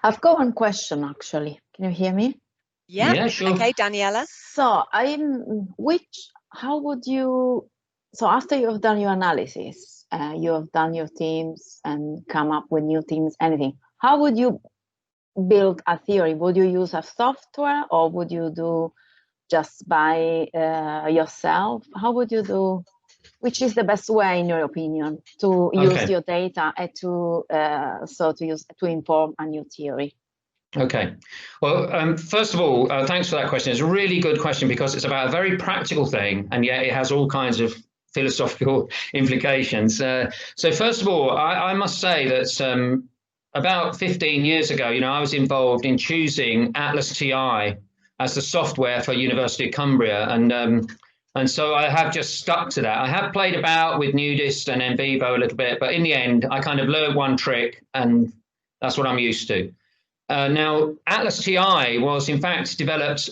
I've got one question actually. Can you hear me? Yeah, sure. Okay, Daniela. So how would you, so after you have done your analysis, you have done your themes and come up with new themes, anything, how would you build a theory? Would you use a software, or would you do just by yourself? How would you do, which is the best way in your opinion to use your data and to inform a new theory? Okay, well, first of all, thanks for that question. It's a really good question, because it's about a very practical thing, and yet it has all kinds of philosophical implications. So first of all, I must say that about 15 years ago, I was involved in choosing Atlas TI as the software for University of Cumbria, and so I have just stuck to that. I have played about with Nudist and NVivo a little bit, but in the end, I kind of learned one trick, and that's what I'm used to. Now, Atlas TI was in fact developed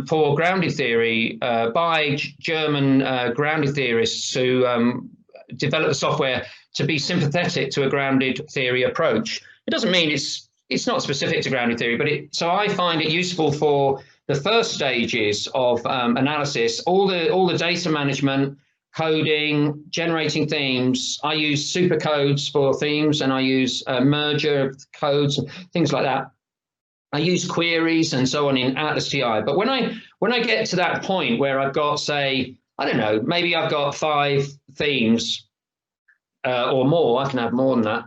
for grounded theory by German grounded theorists who developed the software to be sympathetic to a grounded theory approach. It doesn't mean it's not specific to grounded theory, but so I find it useful for the first stages of analysis, all the data management, coding, generating themes. I use supercodes for themes, and I use merger codes and things like that. I use queries and so on in Atlas TI. But when I get to that point where I've got, say, I don't know, maybe I've got 5 themes or more, I can have more than that,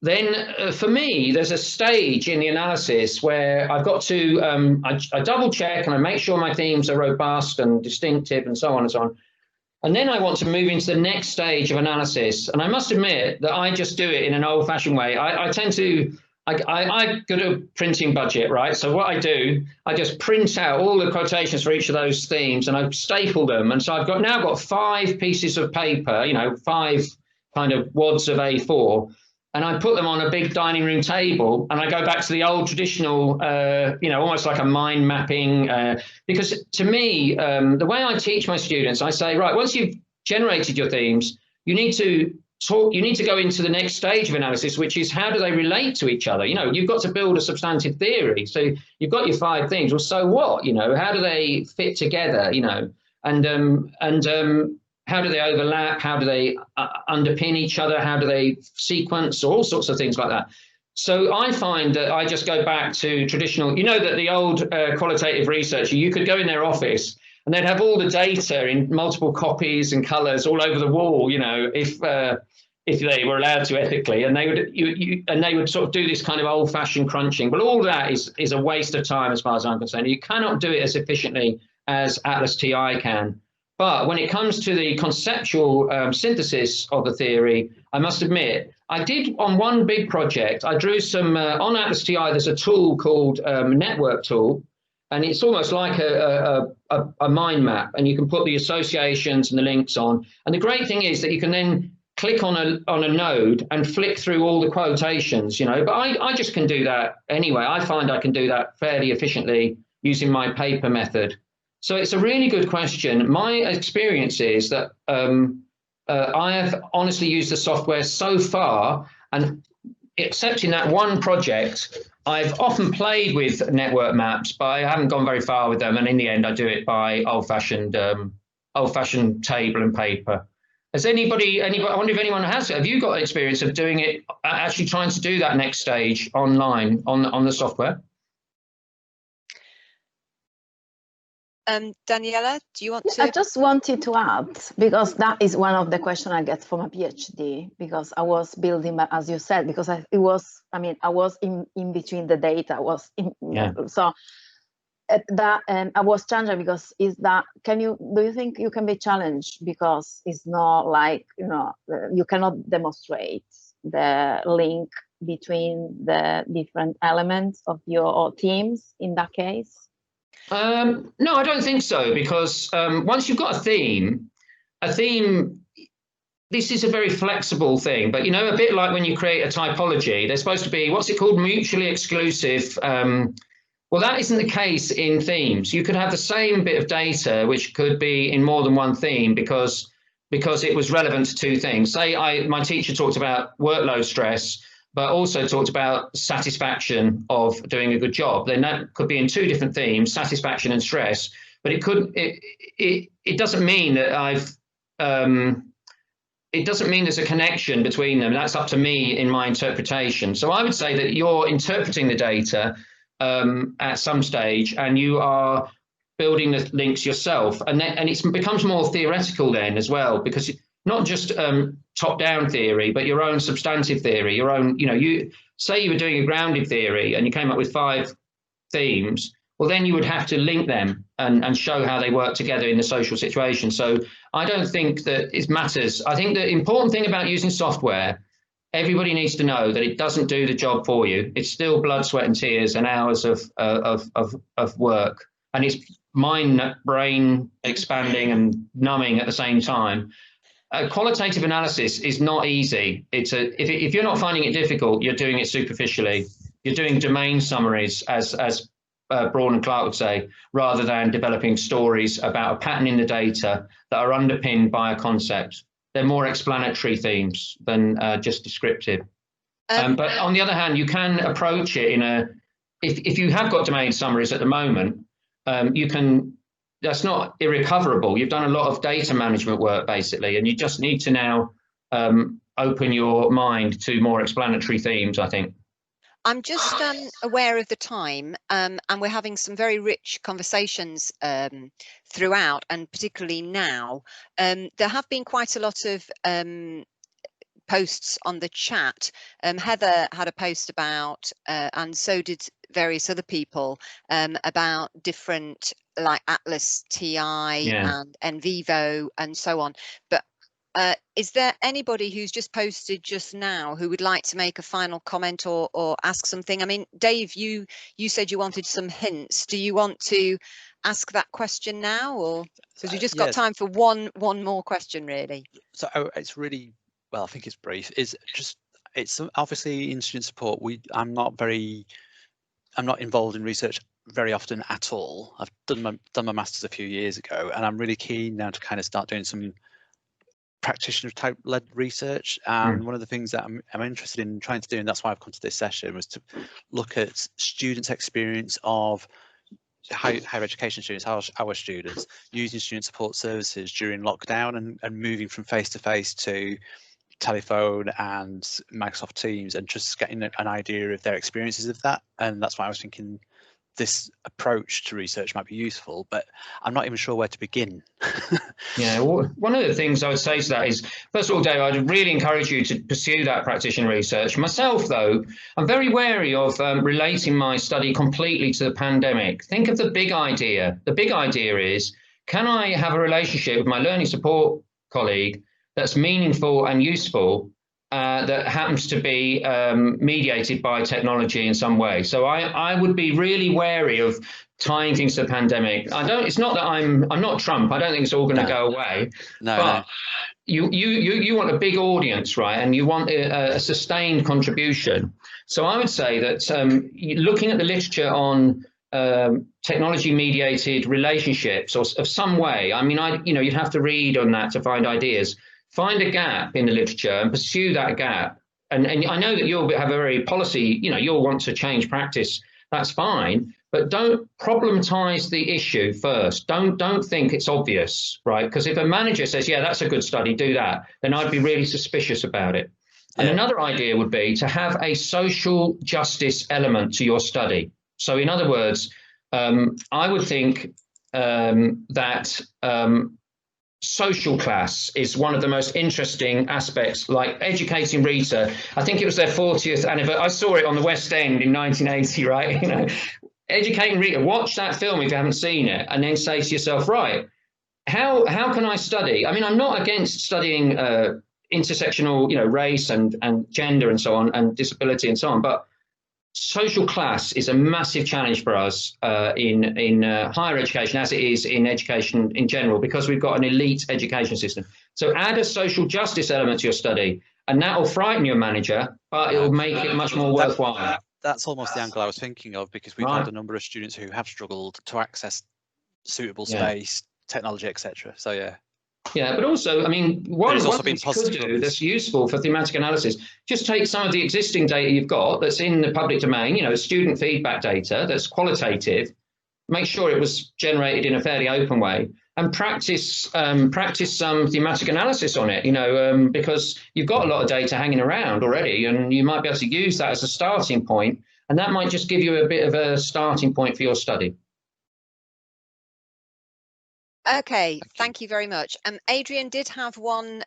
then for me, there's a stage in the analysis where I've got to, I double check and I make sure my themes are robust and distinctive and so on and so on. And then I want to move into the next stage of analysis. And I must admit that I just do it in an old fashioned way. I tend to, I've got a printing budget, right? So what I do, I just print out all the quotations for each of those themes and I staple them. And so I've now got 5 pieces of paper, 5 kind of wads of A4, and I put them on a big dining room table, and I go back to the old traditional, almost like a mind mapping, because to me, the way I teach my students, I say, right, once you've generated your themes, you need to go into the next stage of analysis, which is how do they relate to each other? You've got to build a substantive theory. So you've got your 5 themes. Well, so what? How do they fit together? How do they overlap? How do they underpin each other? How do they sequence? All sorts of things like that. So I find that I just go back to traditional, that the old qualitative researcher, you could go in their office and they'd have all the data in multiple copies and colors all over the wall, if they were allowed to ethically, and they would sort of do this kind of old-fashioned crunching. But all that is a waste of time as far as I'm concerned. You cannot do it as efficiently as Atlas TI can. But when it comes to the conceptual synthesis of the theory, I must admit, I did on one big project, I drew some, on Atlas TI, there's a tool called Network Tool, and it's almost like a mind map, and you can put the associations and the links on. And the great thing is that you can then click on a node and flick through all the quotations, you know, but I just can do that anyway. I find I can do that fairly efficiently using my paper method. So it's a really good question. My experience is that I have honestly used the software so far, and except in that one project, I've often played with network maps, but I haven't gone very far with them. And in the end, I do it by old-fashioned table and paper. Has anybody, I wonder if anyone has, have you got experience of doing it, actually trying to do that next stage online on the software? Daniela, do you want to? I just wanted to add, because that is one of the questions I get from a PhD, because I was building, as you said, because I was in between the data, so that I was challenged because do you think you can be challenged because it's not like, you know, you cannot demonstrate the link between the different elements of your teams in that case? No, I don't think so, because once you've got a theme, this is a very flexible thing, but, you know, a bit like when you create a typology, they're supposed to be, what's it called, mutually exclusive. Well, that isn't the case in themes. You could have the same bit of data, which could be in more than one theme because it was relevant to two things. Say my teacher talked about workload stress, but also talked about satisfaction of doing a good job. Then that could be in two different themes, satisfaction and stress. But it doesn't mean that it doesn't mean there's a connection between them. That's up to me in my interpretation. So I would say that you're interpreting the data at some stage, and you are building the links yourself, and it becomes more theoretical then as well, because not just top-down theory, but your own substantive theory, your own, you know, you say you were doing a grounded theory and you came up with 5 themes, well, then you would have to link them and show how they work together in the social situation. So I don't think that it matters. I think the important thing about using software, everybody needs to know that it doesn't do the job for you. It's still blood, sweat and tears and hours of work. And it's brain expanding and numbing at the same time. Qualitative analysis is not easy. If you're not finding it difficult, you're doing it superficially. You're doing domain summaries, as Braun Clarke would say, rather than developing stories about a pattern in the data that are underpinned by a concept. They're more explanatory themes than just descriptive. But on the other hand, you can approach it if you have got domain summaries at the moment, that's not irrecoverable. You've done a lot of data management work, basically, and you just need to now open your mind to more explanatory themes, I think. I'm just aware of the time, and we're having some very rich conversations throughout, and particularly now. There have been quite a lot of posts on the chat. Heather had a post about, and so did various other people, about different, like Atlas TI and NVivo and so on. But is there anybody who's just posted just now who would like to make a final comment or ask something? I mean, Dave, you said you wanted some hints. Do you want to ask that question now, or because we just got time for one more question, really? So it's really, well, I think it's brief. It's obviously in student support. I'm not involved in research very often at all. I've done my master's a few years ago, and I'm really keen now to kind of start doing some practitioner type led research. And one of the things that I'm interested in trying to do, and that's why I've come to this session, was to look at students' experience of higher education students, our students, using student support services during lockdown and moving from face-to-face to telephone and Microsoft Teams, and just getting an idea of their experiences of that. And that's why I was thinking this approach to research might be useful, but I'm not even sure where to begin. Yeah, well, one of the things I would say to that is, first of all, Dave, I'd really encourage you to pursue that practitioner research. Myself, though, I'm very wary of relating my study completely to the pandemic. Think of the big idea. The big idea is, can I have a relationship with my learning support colleague that's meaningful and useful, that happens to be mediated by technology in some way? So I would be really wary of tying things to the pandemic. It's not that I'm not Trump. I don't think it's all going to go away. But you want a big audience, right? And you want a sustained contribution. So I would say that looking at the literature on technology-mediated relationships, or of some way, I mean, you'd have to read on that to find ideas. Find a gap in the literature and pursue that gap. And I know that you'll have a very policy, you'll want to change practice. That's fine, but don't problematize the issue first. Don't think it's obvious, right? Because if a manager says, yeah, that's a good study, do that, then I'd be really suspicious about it. And another idea would be to have a social justice element to your study. So in other words, I would think that social class is one of the most interesting aspects, like educating Rita. I think it was their 40th anniversary. I saw it on the West End in 1980, right? Educating Rita, watch that film if you haven't seen it, and then say to yourself, right, how can I study? I mean, I'm not against studying intersectional, race and gender and so on, and disability and so on, but social class is a massive challenge for us in higher education, as it is in education in general, because we've got an elite education system. So add a social justice element to your study, and that will frighten your manager, but it will make it much more worthwhile. That's almost the angle I was thinking of, because we've had a number of students who have struggled to access suitable space, technology, etc. So yeah, but also, I mean, one thing you could do that's useful for thematic analysis, just take some of the existing data you've got that's in the public domain, student feedback data that's qualitative, make sure it was generated in a fairly open way, and practice some thematic analysis on it, because you've got a lot of data hanging around already, and you might be able to use that as a starting point, and that might just give you a bit of a starting point for your study. Okay, thank you very much. Adrian did have one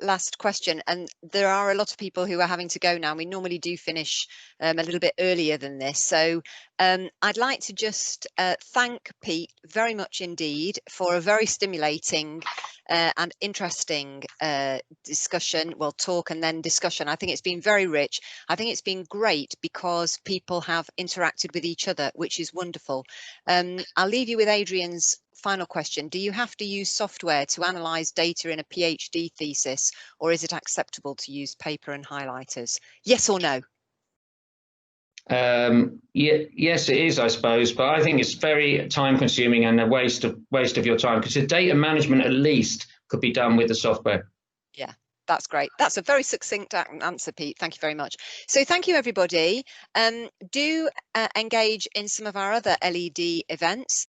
last question, and there are a lot of people who are having to go now. We normally do finish a little bit earlier than this. So I'd like to just thank Pete very much indeed for a very stimulating and interesting talk and then discussion. I think it's been very rich. I think it's been great because people have interacted with each other, which is wonderful. I'll leave you with Adrian's final question. Do you have to use software to analyze data in a PhD thesis, or is it acceptable to use paper and highlighters? Yes or no? Yes, it is, I suppose, but I think it's very time consuming and a waste of your time, because the data management at least could be done with the software. Yeah, that's great. That's a very succinct answer, Pete. Thank you very much. So thank you, everybody. Do engage in some of our other LED events.